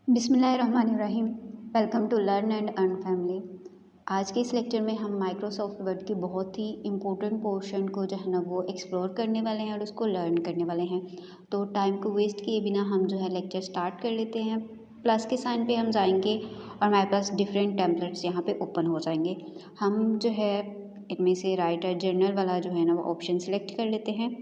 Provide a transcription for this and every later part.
बिस्मिल्लाहिर्रहमानिर्रहीम। Welcome to learn and earn family. आज के इस लेक्चर में हम माइक्रोसॉफ्ट वर्ड की बहुत ही इम्पोर्टेंट पोर्शन को जो है ना वो एक्सप्लोर करने वाले हैं और उसको लर्न करने वाले हैं। तो टाइम को वेस्ट किए बिना हम जो है लेक्चर स्टार्ट कर लेते हैं। प्लस के साइन पे हम जाएंगे और हमारे पास डिफरेंट टेम्पलेट्स यहाँ पे ओपन हो जाएंगे। हम जो है इनमें से राइटर जर्नल वाला जो है ना वो ऑप्शन सेलेक्ट कर लेते हैं,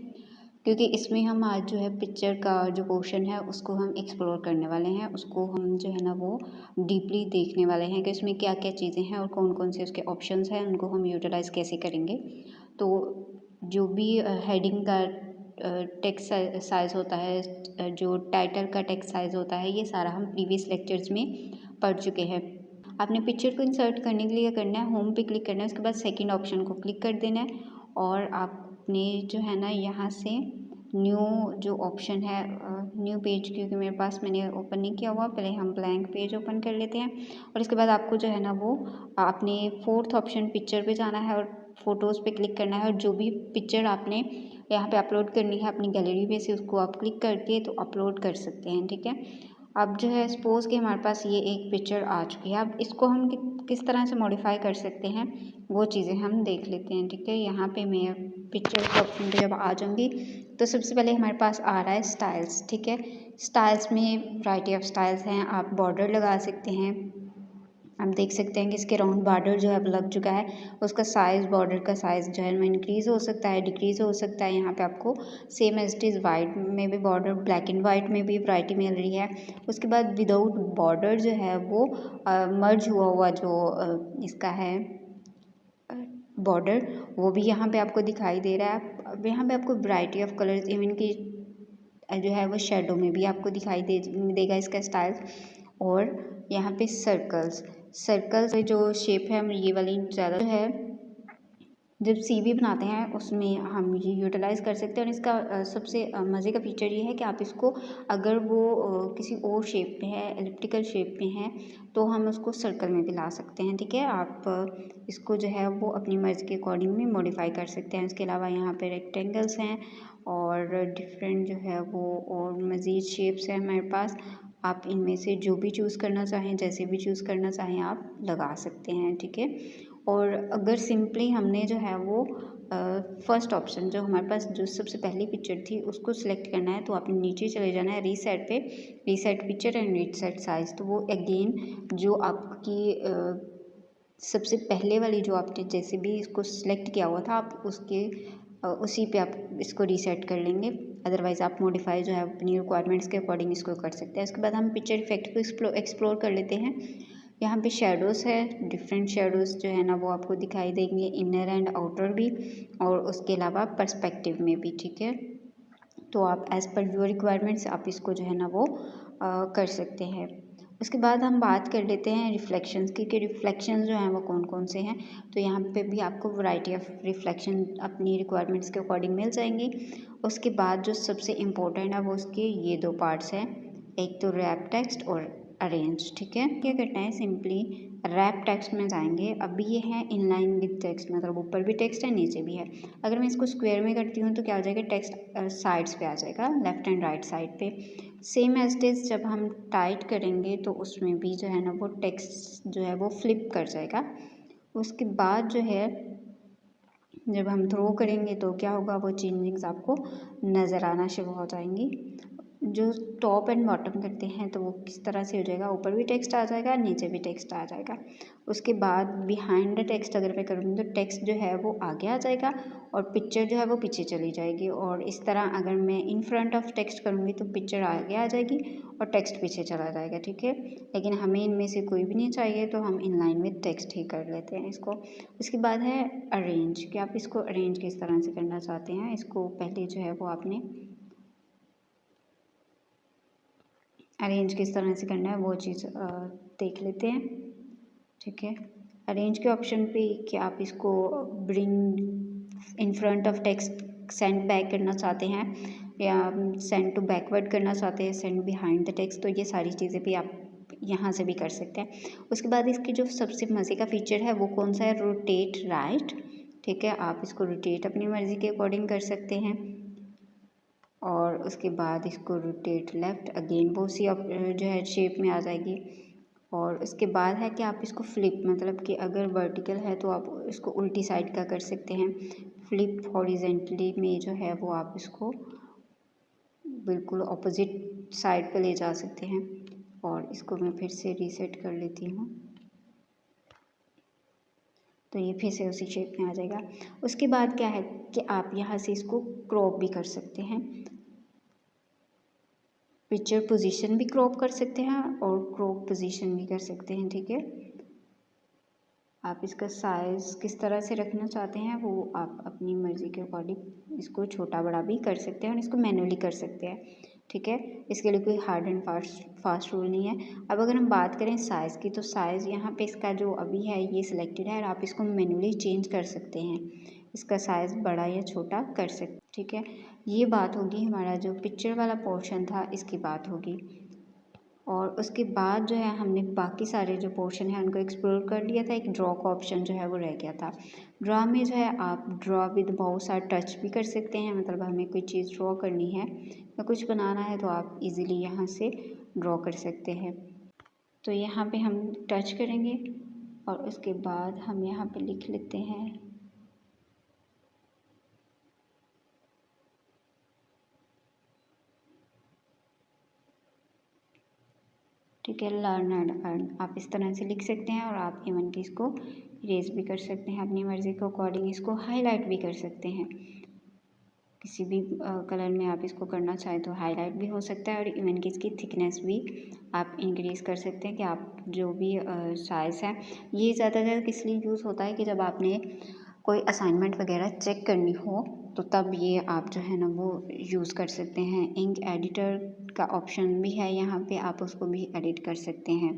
क्योंकि इसमें हम आज जो है पिक्चर का जो पोर्शन है उसको हम एक्सप्लोर करने वाले हैं। उसको हम जो है ना वो डीपली देखने वाले हैं कि उसमें क्या क्या चीज़ें हैं और कौन कौन से उसके ऑप्शंस हैं, उनको हम यूटिलाइज़ कैसे करेंगे। तो जो भी हेडिंग का टेक्स्ट साइज़ होता है, जो टाइटल का टेक्स्ट साइज़ होता है, ये सारा हम प्रीवियस लेक्चर्स में पढ़ चुके हैं। आपने पिक्चर को इंसर्ट करने के लिए क्या करना है, होम पे क्लिक करना है, उसके बाद सेकंड ऑप्शन को क्लिक कर देना है और आपने जो है ना यहाँ से न्यू जो ऑप्शन है, न्यू पेज, क्योंकि मेरे पास मैंने ओपन नहीं किया हुआ, पहले हम ब्लैंक पेज ओपन कर लेते हैं। और इसके बाद आपको जो है ना वो अपने फोर्थ ऑप्शन पिक्चर पे जाना है और फ़ोटोज़ पे क्लिक करना है और जो भी पिक्चर आपने यहाँ पे अपलोड करनी है अपनी गैलरी में से उसको आप क्लिक करके तो अपलोड कर सकते हैं। ठीक है, अब जो है सपोज़ कि हमारे पास ये एक पिक्चर आ चुकी है। अब इसको हम किस तरह से मॉडिफाई कर सकते हैं वो चीज़ें हम देख लेते हैं। ठीक है, यहाँ पे मैं पिक्चर के ऑप्शन पे जब आ जाऊँगी तो सबसे पहले हमारे पास आ रहा है स्टाइल्स। ठीक है, स्टाइल्स में वैरायटी ऑफ स्टाइल्स हैं। आप बॉर्डर लगा सकते हैं। आप देख सकते हैं कि इसके राउंड बॉर्डर जो है अब लग चुका है। उसका साइज़, बॉर्डर का साइज़ जो है इंक्रीज़ हो सकता है, डिक्रीज़ हो सकता है। यहाँ पे आपको same as it is white में भी बॉर्डर, ब्लैक एंड वाइट में भी वैरायटी मिल रही है। उसके बाद विदाउट बॉर्डर जो है वो मर्ज हुआ हुआ जो इसका है बॉर्डर, वो भी यहाँ पे आपको दिखाई दे रहा है। अब यहाँ पे आपको वैरायटी ऑफ कलर्स, इवन कि जो है वो शेडो में भी आपको दिखाई देगा इसका स्टाइल। और यहाँ पे सर्कल्स जो शेप है ये वाली ज़्यादा है, जब CV बनाते हैं उसमें हम ये यूटिलाइज़ कर सकते हैं। और इसका सबसे मज़े का फीचर ये है कि आप इसको अगर वो किसी और शेप में है, एलिप्टिकल शेप में है, तो हम उसको सर्कल में भी ला सकते हैं। ठीक है, आप इसको जो है वो अपनी मर्ज़ी के अकॉर्डिंग भी मॉडिफाई कर सकते हैं। इसके अलावा यहाँ पे रेक्टेंगल्स हैं और डिफरेंट जो है वो और मज़ीद शेप्स हैं हमारे पास। आप इनमें से जो भी चूज़ करना चाहें, जैसे भी चूज़ करना चाहें आप लगा सकते हैं। ठीक है, और अगर सिंपली हमने जो है वो फर्स्ट ऑप्शन जो हमारे पास जो सबसे पहली पिक्चर थी उसको सिलेक्ट करना है, तो आपने नीचे चले जाना है रीसेट पे, reset picture and reset size. तो वो अगेन जो आपकी सबसे पहले वाली जो आपने जैसे भी इसको सिलेक्ट किया हुआ था आप उसके उसी पे आप इसको रीसेट कर लेंगे। अदरवाइज़ आप मॉडिफाई जो है अपनी रिक्वायरमेंट्स के अकॉर्डिंग इसको कर सकते हैं। उसके बाद हम पिक्चर इफेक्ट को एक्सप्लोर कर लेते हैं। यहाँ पे शेडोज़ है, डिफरेंट शेडोज़ जो है ना वो आपको दिखाई देंगे, इनर एंड आउटर भी, और उसके अलावा पर्सपेक्टिव में भी। ठीक है, तो आप एज़ पर योर रिक्वायरमेंट्स आप इसको जो है ना वो कर सकते हैं। उसके बाद हम बात कर लेते हैं रिफ्लेक्शंस की, कि रिफ्लेक्शंस जो हैं वो कौन कौन से हैं। तो यहाँ पे भी आपको वैरायटी ऑफ रिफ्लेक्शन अपनी रिक्वायरमेंट्स के अकॉर्डिंग मिल जाएंगी। उसके बाद जो सबसे इम्पोर्टेंट है वो उसके ये दो पार्ट्स हैं, एक तो रैप टेक्स्ट और अरेंज। ठीक है, क्या करना है, सिंपली रैप टेक्स्ट में जाएंगे। अभी ये है इन लाइन विद टेक्स्ट, मतलब ऊपर भी टेक्स्ट है नीचे भी है। अगर मैं इसको स्क्वायर में करती हूँ तो क्या हो जाएगा, टेक्स्ट साइड्स पे आ जाएगा, लेफ्ट एंड राइट साइड पे। सेम एज इट इज़ जब हम टाइट करेंगे तो उसमें भी जो है ना वो टेक्स्ट जो है वो फ्लिप कर जाएगा। उसके बाद जो है जब हम थ्रो करेंगे तो क्या होगा, वो चेंजिंग्स आपको नज़र आना शुरू हो जाएंगी। जो टॉप एंड बॉटम करते हैं तो वो किस तरह से हो जाएगा, ऊपर भी टेक्स्ट आ जाएगा, नीचे भी टेक्स्ट आ जाएगा। उसके बाद बिहाइंड द टेक्स्ट अगर मैं करूँगी तो टेक्स्ट जो है वो आगे आ जाएगा और पिक्चर जो है वो पीछे चली जाएगी। और इस तरह अगर मैं इन फ्रंट ऑफ टेक्स्ट करूँगी तो पिक्चर आगे आ जाएगी और टेक्स्ट पीछे चला जाएगा। ठीक है, लेकिन हमें इनमें से कोई भी नहीं चाहिए तो हम इन लाइन विद टेक्स्ट ही कर लेते हैं इसको। उसके बाद है अरेंज, कि आप इसको अरेंज किस तरह से करना चाहते हैं। इसको पहले जो है वो आपने अरेंज किस तरह से करना है वो चीज़ देख लेते हैं। ठीक है, अरेंज के ऑप्शन पे कि आप इसको bring in front of text send back करना चाहते हैं या सेंड टू बैकवर्ड करना चाहते हैं, सेंड बिहाइंड द टेक्स्ट, तो ये सारी चीज़ें भी आप यहाँ से भी कर सकते हैं। उसके बाद इसकी जो सबसे मज़े का फीचर है वो कौन सा है, रोटेट राइट। ठीक है, आप इसको रोटेट अपनी मर्ज़ी के अकॉर्डिंग कर सकते हैं। और उसके बाद इसको रोटेट लेफ़्ट, अगेन वो सी जो है शेप में आ जाएगी। और उसके बाद है कि आप इसको फ्लिप, मतलब कि अगर वर्टिकल है तो आप इसको उल्टी साइड का कर सकते हैं। फ्लिप हॉरिजेंटली में जो है वो आप इसको बिल्कुल ऑपोजिट साइड पे ले जा सकते हैं। और इसको मैं फिर से रीसेट कर लेती हूँ, तो ये फिर से उसी शेप में आ जाएगा। उसके बाद क्या है कि आप यहाँ से इसको क्रॉप भी कर सकते हैं, पिक्चर पोजीशन भी क्रॉप कर सकते हैं और क्रॉप पोजीशन भी कर सकते हैं, ठीक है। आप इसका साइज़ किस तरह से रखना चाहते हैं वो आप अपनी मर्ज़ी के अकॉर्डिंग इसको छोटा बड़ा भी कर सकते हैं और इसको मैनुअली कर सकते हैं, ठीक है। इसके लिए कोई हार्ड एंड फास्ट रूल नहीं है। अब अगर हम बात करें साइज़ की, तो साइज़ यहाँ पे इसका जो अभी है ये सिलेक्टेड है और आप इसको मैनुअली चेंज कर सकते हैं, इसका साइज़ बड़ा या छोटा कर सकते, ठीक है। ये बात होगी हमारा जो पिक्चर वाला पोर्शन था इसकी बात होगी। और उसके बाद जो है हमने बाकी सारे जो पोर्शन है उनको एक्सप्लोर कर लिया था। एक ड्रॉ का ऑप्शन जो है वो रह गया था। ड्रॉ में जो है आप ड्रॉ विद बहुत सारा टच भी कर सकते हैं, मतलब हमें कोई चीज़ ड्रॉ करनी है या कुछ बनाना है तो आप इजीली यहाँ से ड्रॉ कर सकते हैं। तो यहाँ पे हम टच करेंगे और उसके बाद हम यहाँ पे लिख लेते हैं ठीक है, लर्न एंड अर्न। आप इस तरह से लिख सकते हैं और आप इवन कि इसको इरेज भी कर सकते हैं अपनी मर्ज़ी के अकॉर्डिंग, इसको हाईलाइट भी कर सकते हैं। किसी भी कलर में आप इसको करना चाहें तो हाईलाइट भी हो सकता है और इवन कि इसकी थिकनेस भी आप इंक्रीज़ कर सकते हैं कि आप जो भी साइज़ है। ये ज़्यादातर किस लिए यूज़ होता है कि जब आपने कोई असाइनमेंट वगैरह चेक करनी हो तो तब ये आप जो है ना वो यूज़ कर सकते हैं। इंक एडिटर का ऑप्शन भी है यहाँ पे, आप उसको भी एडिट कर सकते हैं।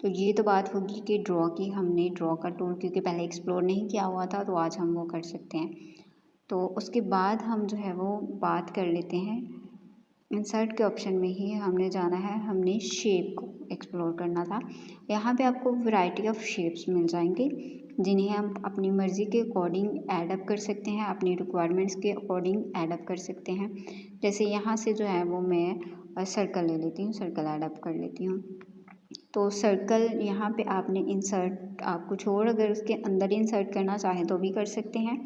तो ये तो बात होगी कि ड्रॉ की, हमने ड्रॉ का टूल क्योंकि पहले एक्सप्लोर नहीं किया हुआ था तो आज हम वो कर सकते हैं। तो उसके बाद हम जो है वो बात कर लेते हैं, इंसर्ट के ऑप्शन में ही हमने जाना है, हमने शेप को एक्सप्लोर करना था। यहाँ पे आपको वैरायटी ऑफ शेप्स मिल जाएंगे जिन्हें हम अपनी मर्ज़ी के अकॉर्डिंग ऐड अप कर सकते हैं, अपनी रिक्वायरमेंट्स के अकॉर्डिंग ऐड अप कर सकते हैं। जैसे यहाँ से जो है वो मैं सर्कल ले लेती हूँ, सर्कल ऐड अप कर लेती हूँ। तो सर्कल यहाँ पे आपने इंसर्ट, आप कुछ और अगर उसके अंदर इंसर्ट करना चाहें तो भी कर सकते हैं।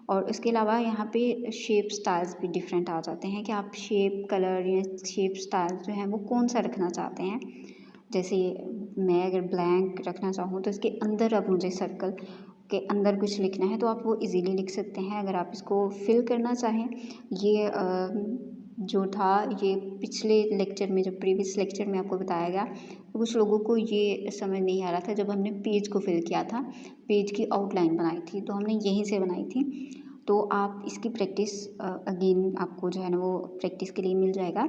और उसके अलावा यहाँ पे शेप स्टाइल्स भी डिफरेंट आ जाते हैं कि आप शेप कलर या शेप स्टाइल जो है वो कौन सा रखना चाहते हैं। जैसे मैं अगर ब्लैंक रखना चाहूँ तो इसके अंदर अब मुझे सर्कल के अंदर कुछ लिखना है तो आप वो इजीली लिख सकते हैं। अगर आप इसको फिल करना चाहें, ये जो था ये पिछले लेक्चर में, जब प्रीवियस लेक्चर में आपको बताया गया तो कुछ लोगों को ये समझ नहीं आ रहा था। जब हमने पेज को फिल किया था, पेज की आउटलाइन बनाई थी तो हमने यहीं से बनाई थी। तो आप इसकी प्रैक्टिस अगेन आपको जो है ना वो प्रैक्टिस के लिए मिल जाएगा।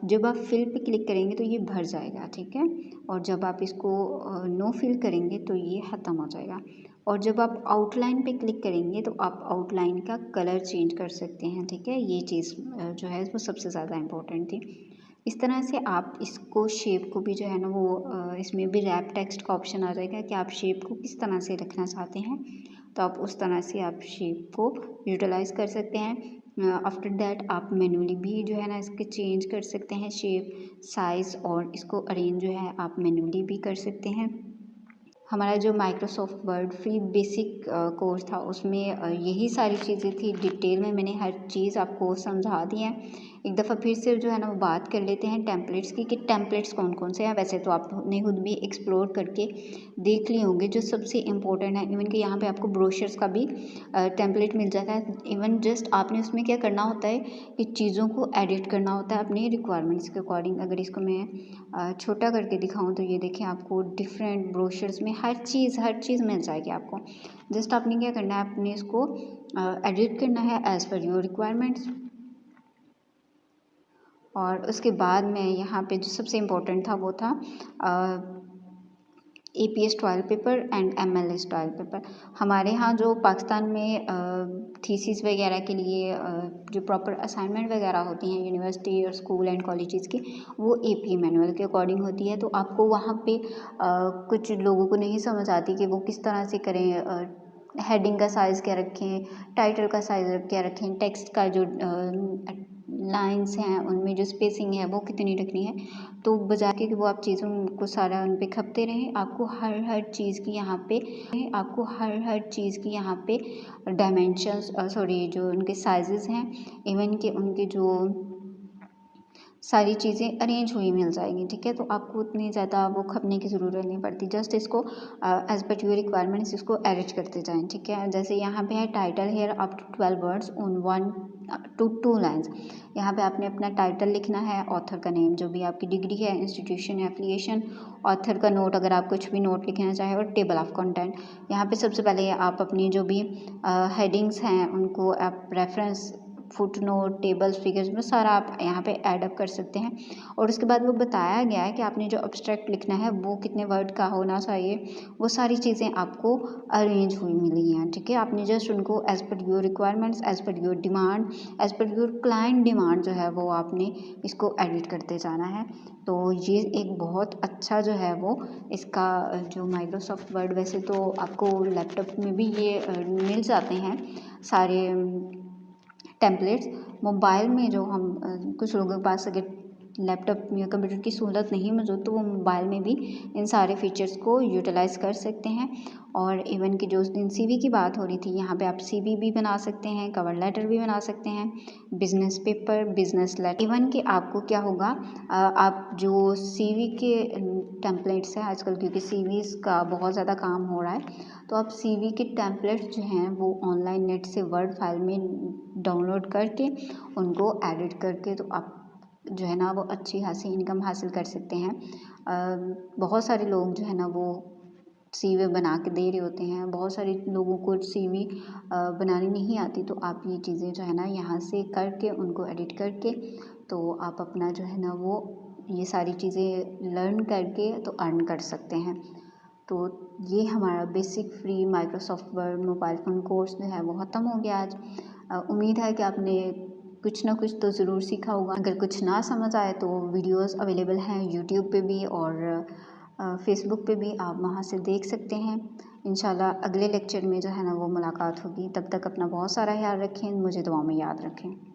जब आप फिल पे क्लिक करेंगे तो ये भर जाएगा, ठीक है। और जब आप इसको नो फिल करेंगे तो ये ख़त्म हो जाएगा। और जब आप आउटलाइन पे क्लिक करेंगे तो आप आउटलाइन का कलर चेंज कर सकते हैं, ठीक है। ये चीज़ जो है वो सबसे ज़्यादा इम्पोर्टेंट थी। इस तरह से आप इसको शेप को भी जो है ना वो इसमें भी रैप टेक्स्ट का ऑप्शन आ जाएगा कि आप शेप को किस तरह से रखना चाहते हैं, तो आप उस तरह से आप शेप को यूटिलाइज़ कर सकते हैं। आफ्टर दैट आप मैनुअली भी जो है ना इसके चेंज कर सकते हैं शेप, साइज़, और इसको अरेंज जो है आप मैनुअली भी कर सकते हैं। हमारा जो Microsoft word free basic course था उसमें यही सारी चीज़ें थी। डिटेल में मैंने हर चीज़ आपको समझा दी है। एक दफ़ा फिर से जो है ना वो बात कर लेते हैं टेम्पलेट्स की कि टेम्पलेट्स कौन कौन से हैं। वैसे तो आपने खुद भी एक्सप्लोर करके देख लिए होंगे जो सबसे इम्पोर्टेंट है। इवन कि यहाँ पे आपको ब्रोशर्स का भी टेम्पलेट मिल जाता है। इवन जस्ट आपने उसमें क्या करना होता है कि चीज़ों को एडिट करना होता है अपने रिक्वायरमेंट्स के अकॉर्डिंग। अगर इसको मैं छोटा करके दिखाऊँ तो ये देखिए आपको डिफरेंट ब्रोशर्स में हर चीज़ मिल जाएगी आपको। जस्ट आपने क्या करना है, आपने इसको एडिट करना है एज़ पर योर रिक्वायरमेंट्स। और उसके बाद में यहाँ पे जो सबसे इम्पोर्टेंट था वो था APS toil paper and MLS toil paper. हमारे यहाँ जो पाकिस्तान में थीसिस वगैरह के लिए जो प्रॉपर असाइनमेंट वगैरह होती हैं यूनिवर्सिटी और स्कूल एंड कॉलेजेस की, वो AP मैनुअल के अकॉर्डिंग होती है। तो आपको वहाँ पे कुछ लोगों को नहीं समझ आती कि वो किस तरह से करें, हेडिंग का साइज़ क्या रखें, टाइटल का साइज़ क्या रखें, टेक्स्ट का जो लाइंस हैं उनमें जो स्पेसिंग है वो कितनी रखनी है। तो बजाय कि वो आप चीज़ों को सारा उन पे खपते रहें, आपको हर चीज़ की यहाँ पे डायमेंशंस सॉरी जो उनके साइजेस हैं, इवन कि उनके जो सारी चीज़ें अरेंज हुई मिल जाएंगी। ठीक है, तो आपको उतनी ज़्यादा वो खपने की ज़रूरत नहीं पड़ती। जस्ट इसको एज पर योर रिक्वायरमेंट्स इसको एडिट करते जाएं। ठीक है, जैसे यहाँ पे है title here up to 12 words on 1 to 2 lines. यहाँ पे आपने अपना टाइटल लिखना है, ऑथर का नेम, जो भी आपकी डिग्री है, इंस्टीट्यूशन या एफिलिएशन, ऑथर का नोट अगर आप कुछ भी नोट लिखना चाहें, और टेबल ऑफ कंटेंट। यहाँ पे सबसे पहले आप अपनी जो भी हेडिंग्स हैं उनको आप reference, foot note, tables, figures में सारा आप यहाँ पे ऐड अप कर सकते हैं। और उसके बाद वो बताया गया है कि आपने जो एब्स्ट्रैक्ट लिखना है वो कितने वर्ड का होना चाहिए, वो सारी चीज़ें आपको अरेंज हुई मिली हैं। ठीक है, आपने जस्ट उनको as per your requirements, as per your demand, as per your client demand जो है वो आपने इसको एडिट करते जाना है। तो ये एक बहुत अच्छा जो है वो इसका जो माइक्रोसॉफ्ट वर्ड, वैसे तो आपको लैपटॉप में भी ये मिल जाते हैं सारे टेम्पलेट्स। मोबाइल में जो हम कुछ लोगों के पास अगर लैपटॉप या कंप्यूटर की सहूलत नहीं मौजूद, तो वो मोबाइल में भी इन सारे फीचर्स को यूटिलाइज़ कर सकते हैं। और इवन कि जो उस दिन सीवी की बात हो रही थी, यहाँ पे आप सीवी भी बना सकते हैं, कवर लेटर भी बना सकते हैं, business paper, business letter. Even कि आपको क्या होगा, आप जो सीवी के टेम्पलेट्स हैं आजकल, क्योंकि सीवीज़ का बहुत ज़्यादा काम हो रहा है, तो आप सीवी के टेम्पलेट्स जो हैं वो ऑनलाइन नेट से वर्ड फाइल में डाउनलोड करके उनको एडिट करके तो आप जो है ना वो अच्छी खासी इनकम हासिल कर सकते हैं। बहुत सारे लोग जो है ना वो सीवी बना के दे रहे होते हैं, बहुत सारे लोगों को सीवी बनानी नहीं आती, तो आप ये चीज़ें जो है ना यहाँ से करके उनको एडिट करके तो आप अपना जो है ना वो ये सारी चीज़ें लर्न करके तो अर्न कर सकते हैं। तो ये हमारा basic free Microsoft word mobile phone course जो है वो ख़त्म हो गया आज। उम्मीद है कि आपने कुछ ना कुछ तो ज़रूर सीखा होगा। अगर कुछ ना समझ आए तो वीडियोस अवेलेबल हैं यूट्यूब पे भी और फेसबुक पे भी, आप वहाँ से देख सकते हैं। इंशाल्लाह अगले लेक्चर में जो है ना वो मुलाकात होगी। तब तक अपना बहुत सारा ख्याल रखें, मुझे दुआ में याद रखें।